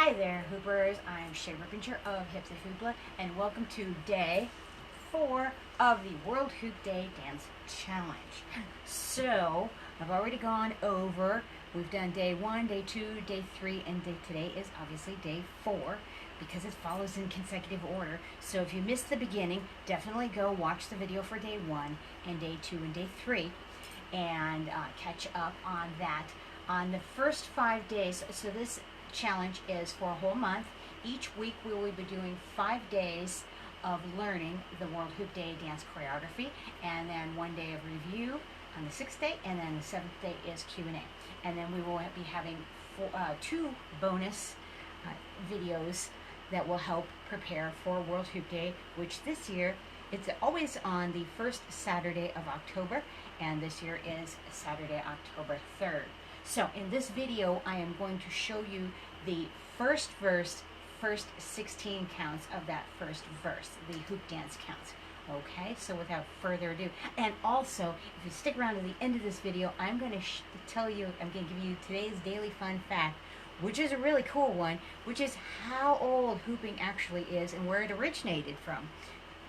Hi there, Hoopers. I'm Shay Rippinger of Hips and Hoopla, and welcome to day 4 of the World Hoop Day Dance Challenge. So, I've already gone over, we've done day 1, day 2, day 3, and today is obviously day 4 because it follows in consecutive order. So if you missed the beginning, definitely go watch the video for day 1 and day 2 and day 3 and catch up on that. On the first 5 days, so this challenge is for a whole month. Each week we will be doing 5 days of learning the World Hoop Day dance choreography, and then 1 day of review on the 6th day, and then the 7th day is Q&A. And then we will be having 2 bonus videos that will help prepare for World Hoop Day, which this year it's always on the first Saturday of October, and this year is Saturday, October 3rd. So in this video, I am going to show you the first verse, first 16 counts of that first verse, the hoop dance counts. Okay, so without further ado, and also, if you stick around to the end of this video, I'm going to I'm going to give you today's daily fun fact, which is a really cool one, which is how old hooping actually is and where it originated from,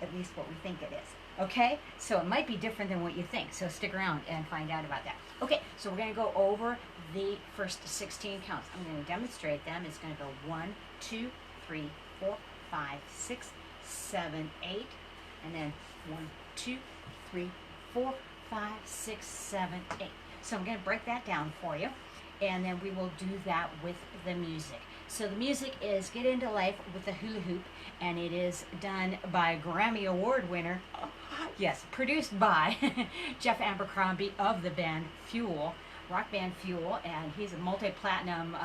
at least what we think it is. Okay, so it might be different than what you think, so stick around and find out about that. Okay, so we're going to go over the first 16 counts. I'm going to demonstrate them. It's going to go 1, 2, 3, 4, 5, 6, 7, 8, and then 1, 2, 3, 4, 5, 6, 7, 8. So I'm going to break that down for you, and then we will do that with the music. So the music is Get Into Life with the Hula Hoop, and it is done by Grammy Award winner, yes, produced by Jeff Abercrombie of the band Fuel, rock band Fuel, and he's a multi-platinum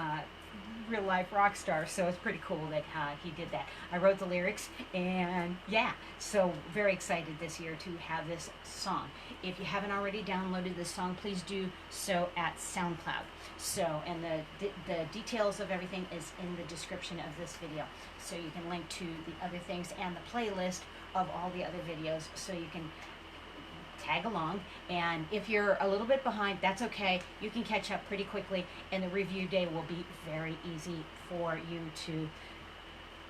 real-life rock star, so it's pretty cool that he did that. I wrote the lyrics, and yeah, so very excited this year to have this song. If you haven't already downloaded this song, please do so at SoundCloud. So, and the details of everything is in the description of this video, so you can link to the other things and the playlist of all the other videos, so you can tag along. And if you're a little bit behind, that's okay. You can catch up pretty quickly, and the review day will be very easy for you to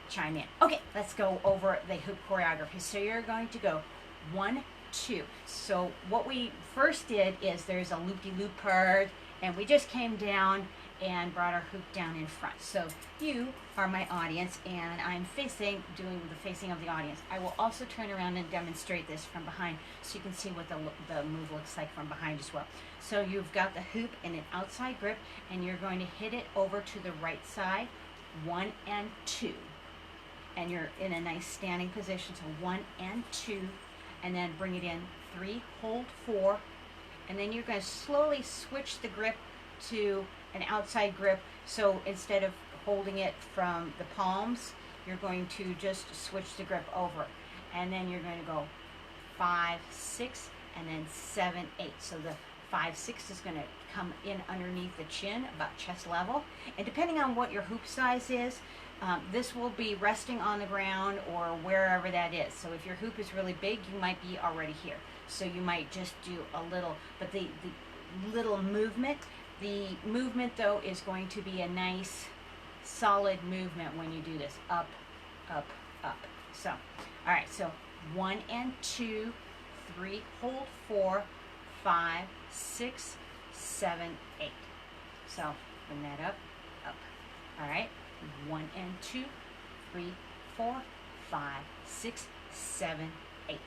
chime in. Okay, let's go over the hoop choreography. So you're going to go 1, 2. So what we first did is there's a loop-de-loop part, and we just came down and brought our hoop down in front. So you are my audience, and I'm doing the facing of the audience. I will also turn around and demonstrate this from behind, so you can see what the move looks like from behind as well. So you've got the hoop in an outside grip, and you're going to hit it over to the right side, 1 and 2. And you're in a nice standing position, so 1 and 2, and then bring it in 3, hold 4, and then you're going to slowly switch the grip to an outside grip. So instead of holding it from the palms, you're going to just switch the grip over, and then you're going to go 5, 6, and then 7, 8. So the 5, 6 is going to come in underneath the chin, about chest level, and depending on what your hoop size is, this will be resting on the ground or wherever that is. So if your hoop is really big, you might be already here, so you might just do a little, but the little movement, though, is going to be a nice solid movement when you do this, up, up, up. So all right, so 1 and 2, 3, hold 4, 5, 6, 7, 8. So bring that up, up. All right, 1 and 2, 3, 4, 5, 6, 7, 8.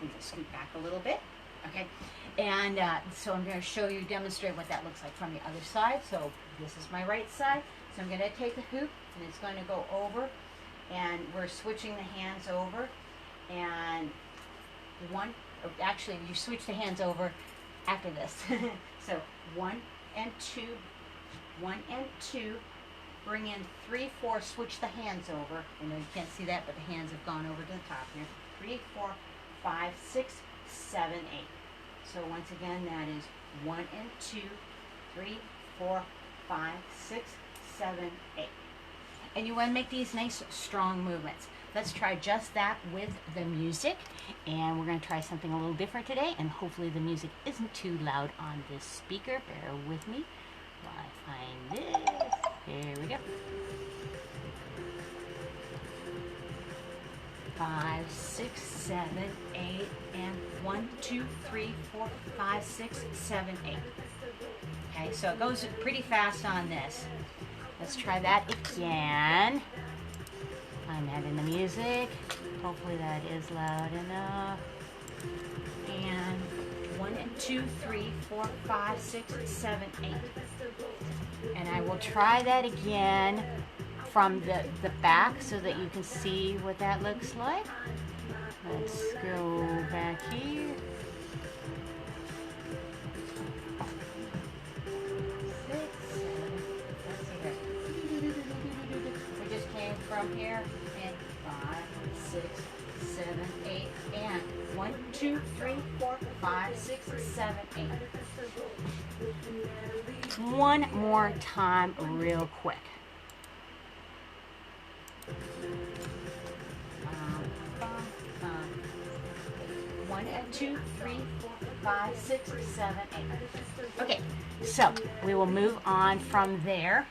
We can scoot back a little bit. Okay, and so I'm going to demonstrate what that looks like from the other side. So this is my right side. So I'm going to take the hoop, and it's going to go over, and we're switching the hands over, and actually you switch the hands over after this. So 1 and 2, 1 and 2, bring in 3, 4, switch the hands over. I know you can't see that, but the hands have gone over to the top here. 3, 4, 5, 6, 7, 8. So once again, that is 1 and 2, 3, 4, 5, 6, 7, 8. And you want to make these nice, strong movements. Let's try just that with the music. And we're going to try something a little different today. And hopefully the music isn't too loud on this speaker. Bear with me while I find this. Here we go. 5, 6, 7, 8, and 1, 2, 3, 4, 5, 6, 7, 8. Okay, so it goes pretty fast on this. Let's try that again. I'm having the music. Hopefully that is loud enough. And 1 and 2, 3, 4, 5, 6, 7, 8. And I will try that again from the back so that you can see what that looks like. Let's go back here. 6, 7. Let's see here. We just came from here and 5, 6, 7, 8, and 1, 2, 3, 4, 5, 6, 7, 8. One more time, real quick. 1 and 2, 3, 4, 5, 6, 7, 8. Okay, so we will move on from there.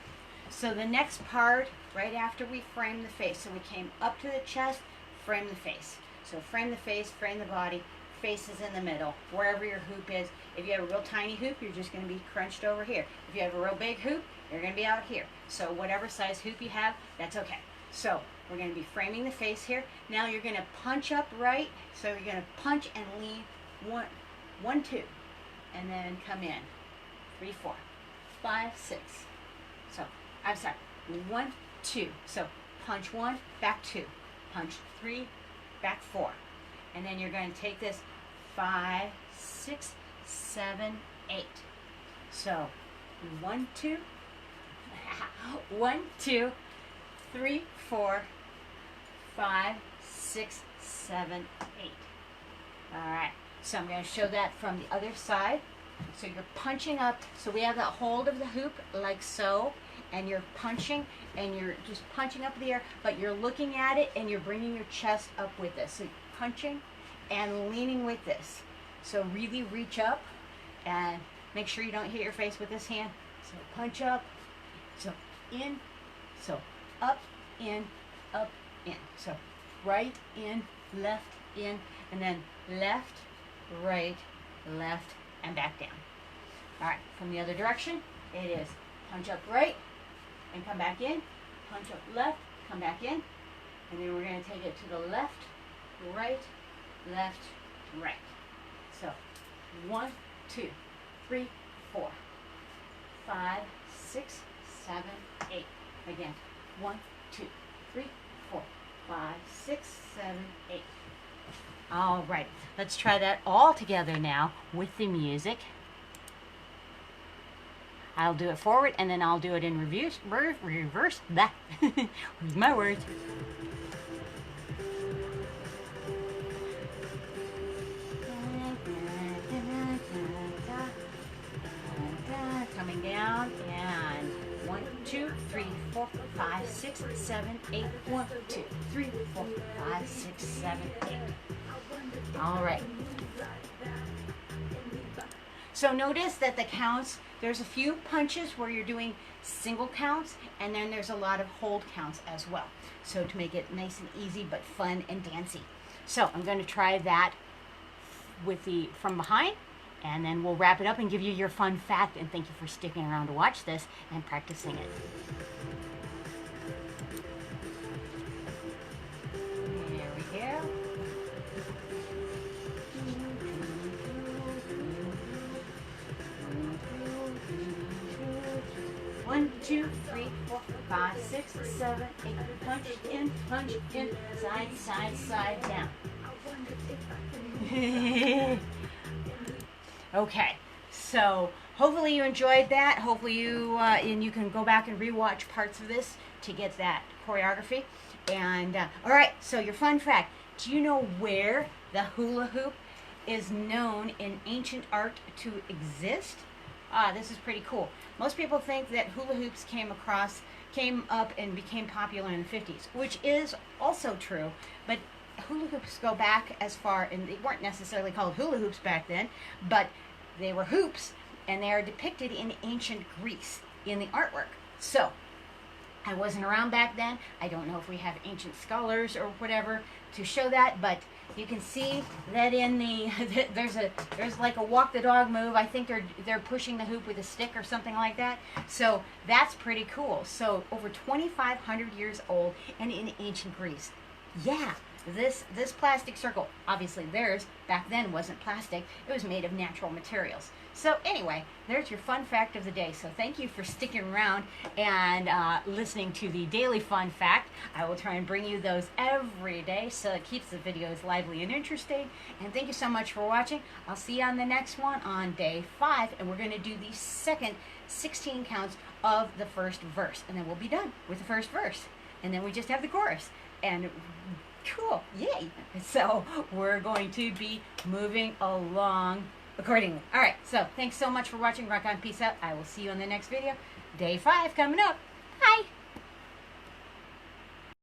So the next part, right after we frame the face, so we came up to the chest, frame the face. So frame the face, frame the body, face is in the middle, wherever your hoop is. If you have a real tiny hoop, you're just going to be crunched over here. If you have a real big hoop, you're going to be out here. So whatever size hoop you have, that's okay. So we're going to be framing the face here. Now you're going to punch up right. So you're going to punch and lean 1, 2, and then come in 3, 4, 5, 6. So I'm sorry, 1, 2. So punch 1, back 2, punch 3, back 4, and then you're going to take this 5, 6, 7, 8. So 1, 2, 1, 2, 3, 4, 5, 6, 7, 8. All right, so I'm going to show that from the other side. So you're punching up, so we have that hold of the hoop like so, and you're punching, and you're just punching up the air, but you're looking at it and you're bringing your chest up with this. So you're punching and leaning with this. So really reach up and make sure you don't hit your face with this hand. So punch up, so in, so up, in, up, in. So right, in, left, in, and then left, right, left, and back down. All right, from the other direction, it is punch up right and come back in, punch up left, come back in, and then we're going to take it to the left, right, left, right. So 1, 2, 3, 4, 5, 6, 7, 8. Again, 1, 2, 3, 4, 5, 6, 7, 8. All right, let's try that all together now with the music. I'll do it forward and then I'll do it in reverse. That was my words. Coming down and 1, 2, 3, 4, 5, 6, 7, 8. 1, 2, 3, 4, 5, 6, 7, 8. All right. So notice that the counts, there's a few punches where you're doing single counts, and then there's a lot of hold counts as well. So to make it nice and easy but fun and dancey. So I'm going to try that with the from behind, and then we'll wrap it up and give you your fun fact, and thank you for sticking around to watch this and practicing it. There we go. 1, 2, 3, 4, 5, 6, 7, 8. Punch in, side, side, side, down. Okay, so hopefully you enjoyed that. Hopefully you and you can go back and rewatch parts of this to get that choreography. And all right, so your fun fact: do you know where the hula hoop is known in ancient art to exist? This is pretty cool. Most people think that hula hoops came up and became popular in the 50s, which is also true, but hula hoops go back as far, and they weren't necessarily called hula hoops back then, but they were hoops, and they are depicted in ancient Greece in the artwork. So I wasn't around back then. I don't know if we have ancient scholars or whatever to show that, but you can see that in the there's like a walk the dog move. I think they're pushing the hoop with a stick or something like that. So that's pretty cool. So over 2,500 years old and in ancient Greece. Yeah. This plastic circle, obviously theirs back then wasn't plastic. It was made of natural materials. So anyway, there's your fun fact of the day. So thank you for sticking around and listening to the daily fun fact. I will try and bring you those every day so it keeps the videos lively and interesting. And thank you so much for watching. I'll see you on the next one on day 5. And we're going to do the second 16 counts of the first verse. And then we'll be done with the first verse. And then we just have the chorus. And cool, yay. So we're going to be moving along accordingly. All right, so thanks so much for watching. Rock on, peace out. I will see you on the next video. Day 5 coming up. Bye.